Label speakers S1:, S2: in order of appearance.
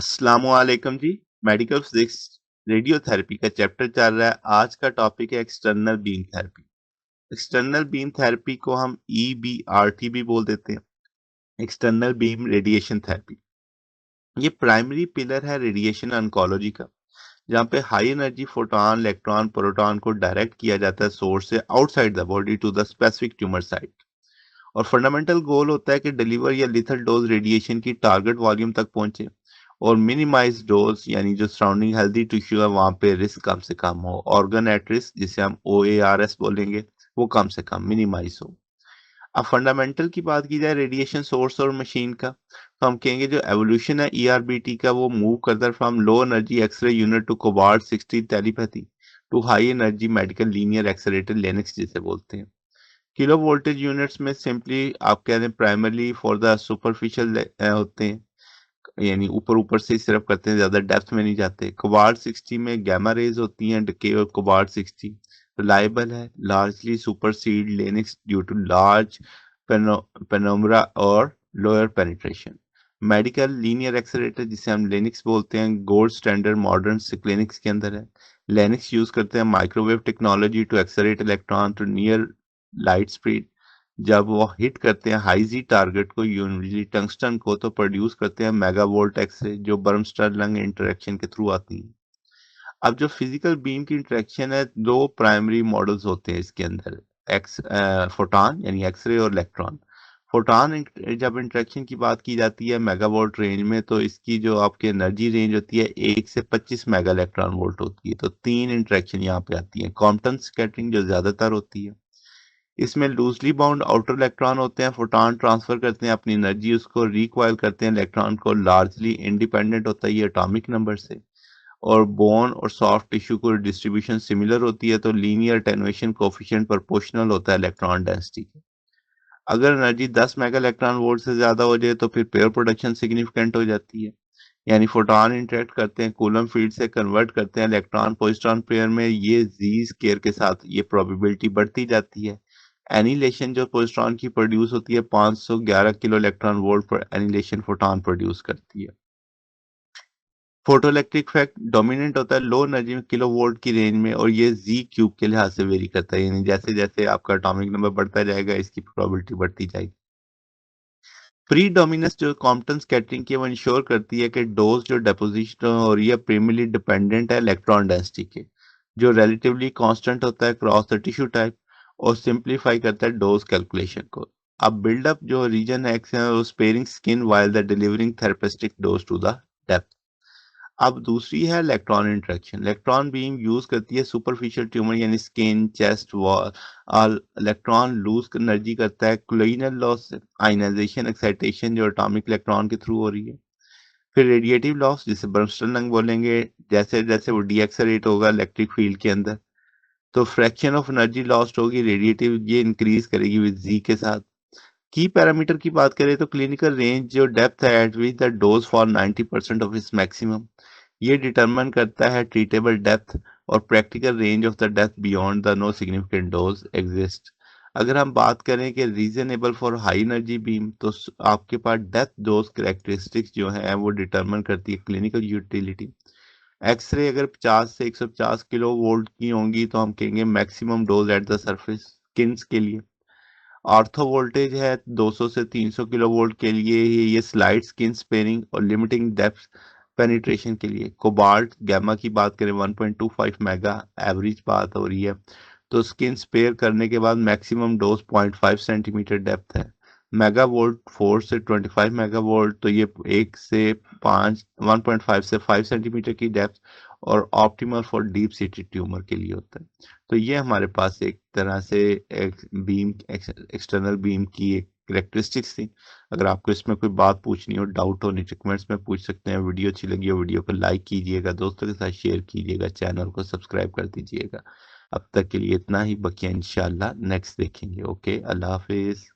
S1: अस्सलामुअलैकुम जी। Medical physics radiotherapy का चैप्टर चल रहा है। आज का टॉपिक है external beam therapy. External beam therapy को हम EBRT भी बोल देते हैं, एक्सटर्नल बीम रेडिएशन थेरेपी। ये प्राइमरी पिलर है रेडिएशन ऑन्कोलॉजी का, जहाँ पे high energy photon, electron, proton को डायरेक्ट किया जाता है सोर्स से outside the body to the specific tumour site. और फंडामेंटल गोल होता है कि डिलीवर या लिथल डोज रेडिएशन की टारगेट वॉल्यूम तक पहुंचे और मिनिमाइज डोज, यानी जो सराउंडिंग हेल्दी टिश्यू है वहां पे रिस्क कम से कम हो, ऑर्गन एट रिस्क जिसे हम OARS बोलेंगे, वो कम से कम मिनिमाइज हो। अब फंडामेंटल की बात की जाए रेडिएशन सोर्स और मशीन का, तो हम कहेंगे जो एवोल्यूशन है ERBT का, वो मूव करता है from low energy X-ray unit to cobalt 60 टेलीपैथी to high energy medical linear accelerator linac जिसे बोलते हैं। किलो वोल्टेज यूनिट्स में सिंपली आप कह रहे हैं प्राइमरली फॉर द सुपरफिशियल होते हैं, यानी ऊपर ऊपर से ही सिर्फ करते हैं, ज्यादा डेप्थ में नहीं जाते। कोबाल्ट 60 में गामा रेज होती हैं। डिके ऑफ कोबाल्ट 60 रिलायबल है, largely supersede linacs due to large penumbra और lower penetration. Medical linear accelerator जिसे हम लेनिक्स बोलते हैं, गोल्ड स्टैंडर्ड मॉडर्न क्लिनिक्स के अंदर है। लेनिक्स यूज करते हैं microwave technology to accelerate electron to near light speed. जब वो हिट करते हैं हाई जी टारगेट को, यूजली टंगस्टन को, तो प्रोड्यूस करते हैं मेगावोल्ट एक्सरे जो बर्मस्टर लंग इंटरेक्शन के थ्रू आती है। अब जो फिजिकल बीम की इंटरेक्शन है, दो प्राइमरी मॉडल्स होते हैं इसके अंदर, एक्स फोटॉन यानी एक्सरे और इलेक्ट्रॉन। फोटॉन जब इंटरेक्शन की बात की जाती है मेगावोल्ट रेंज में, तो इसकी जो आपकी एनर्जी रेंज होती है 1 से 25 मेगा इलेक्ट्रॉन वोल्ट होती है। तो तीन इंटरेक्शन यहाँ पे आती है। कॉम्पटन स्कैटरिंग जो ज्यादातर होती है, इसमें लूजली बाउंड आउटर इलेक्ट्रॉन होते हैं, फोटॉन ट्रांसफर करते हैं अपनी एनर्जी, उसको रिकॉइल करते हैं इलेक्ट्रॉन को, लार्जली इंडिपेंडेंट होता है ये एटॉमिक नंबर से। और बोन और सॉफ्ट टिश्यू को डिस्ट्रीब्यूशन सिमिलर होती है, तो लीनियर अटेन्युएशन कोफिशिएंट प्रोपोर्शनल होता है इलेक्ट्रॉन डेंसिटी के। अगर एनर्जी 10 मेगा इलेक्ट्रॉन वोल्ट से ज्यादा हो जाए तो फिर पेयर प्रोडक्शन सिग्निफिकेंट हो जाती है, यानी फोटॉन इंटरेक्ट करते हैं, कूलम फील्ड से कन्वर्ट करते हैं इलेक्ट्रॉन पोजिट्रॉन पेयर में, ये जी स्केयर के साथ ये प्रोबेबिलिटी बढ़ती जाती है। एनिलेशन जो पोजिट्रॉन की प्रोड्यूस होती है 511 किलो इलेक्ट्रॉन वोल्ट पर एनिलेशन फोटॉन प्रोड्यूस करती है। फोटो इलेक्ट्रिक इफेक्ट डोमिनेंट होता है लो एनर्जी में किलो वोल्ट की रेंज में, और ये जी क्यूब के लिहाज से वेरी करता है, यानी जैसे जैसे आपका एटॉमिक नंबर बढ़ता जाएगा इसकी प्रोबेबिलिटी बढ़ती जाएगी। प्री डोमिनेंस जो कॉम्पटन स्कैटरिंग की, वो इंश्योर करती है कि डोज जो डिपोजिशन हो रही है प्रीमियरली डिपेंडेंट है इलेक्ट्रॉन डेंसिटी के, जो रिलेटिवली कांस्टेंट होता है क्रॉस द टिश्यू टाइप, और सिंप्लीफाई करता है डोज कैलकुलेशन को। अब बिल्डअप जो रीजन एक्स है वो sparing skin while the delivering therapeutic dose to the depth. अब दूसरी है electron interaction. Electron beam use करती है सुपरफिशियल ट्यूमर यानी स्किन, चेस्ट, वॉल, और इलेक्ट्रॉन लूज एनर्जी करता है कोलिनल लॉस, आयनाइजेशन, एक्साइटेशन जो एटॉमिक इलेक्ट्रॉन के थ्रू हो रही है। फिर रेडिएटिव लॉस जिसे बर्नस्टर्न लंग बोलेंगे, जैसे जैसे वो डीएक्सरेट होगा इलेक्ट्रिक फील्ड के अंदर, तो फ्रैक्शन ऑफ एनर्जी लॉस्ट होगी रेडिएटिव, ये इंक्रीज करेगी विद जी के साथ। की पैरामीटर की बात करें तो क्लिनिकल रेंज जो डेप्थ है at which the dose for 90% of its maximum, ये डिटरमाइन करता है ट्रीटेबल डेप्थ और practical range of the depth beyond the no significant dose exist. अगर हम बात करें कि reasonable for high energy beam, तो आपके पास डेप्थ डोज करेक्टरिस्टिक्स जो है वो डिटरमाइन करती है क्लिनिकल यूटिलिटी। एक्सरे अगर 50 से 150 किलो वोल्ट की होंगी तो हम कहेंगे maximum dose at the surface skins के लिए। ऑर्थो वोल्टेज है 200 से 300 किलो वोल्ट के लिए ही, ये स्लाइड स्किन स्पेयरिंग और लिमिटिंग डेप्थ पेनिट्रेशन के लिए। कोबाल्ट गामा की बात करें 1.25 मेगा एवरेज बात हो रही है, तो स्किन स्पेयर करने के बाद मैक्सिमम डोज 0.5 सेंटीमीटर डेप्थ है। मेगा वोल्ट 4 से 25 मेगा वोल्ट, तो ये 1 से 5 1.5 से 5 सेंटीमीटर की डेप्थ, और optimal for deep seated tumour के लिए होता है। तो ये हमारे पास एक तरह से एक बीम, एक्सटर्नल बीम की एक करेक्टरिस्टिक्स थी। अगर आपको इसमें कोई बात पूछनी हो, डाउट हो, नीचे कमेंट्स में पूछ सकते हैं। वीडियो अच्छी लगी हो वीडियो को लाइक कीजिएगा, दोस्तों के साथ शेयर कीजिएगा, चैनल को सब्सक्राइब कर दीजिएगा। अब तक के लिए इतना ही, बकिया इंशाल्लाह नेक्स्ट देखेंगे। ओके, अल्लाह हाफिज।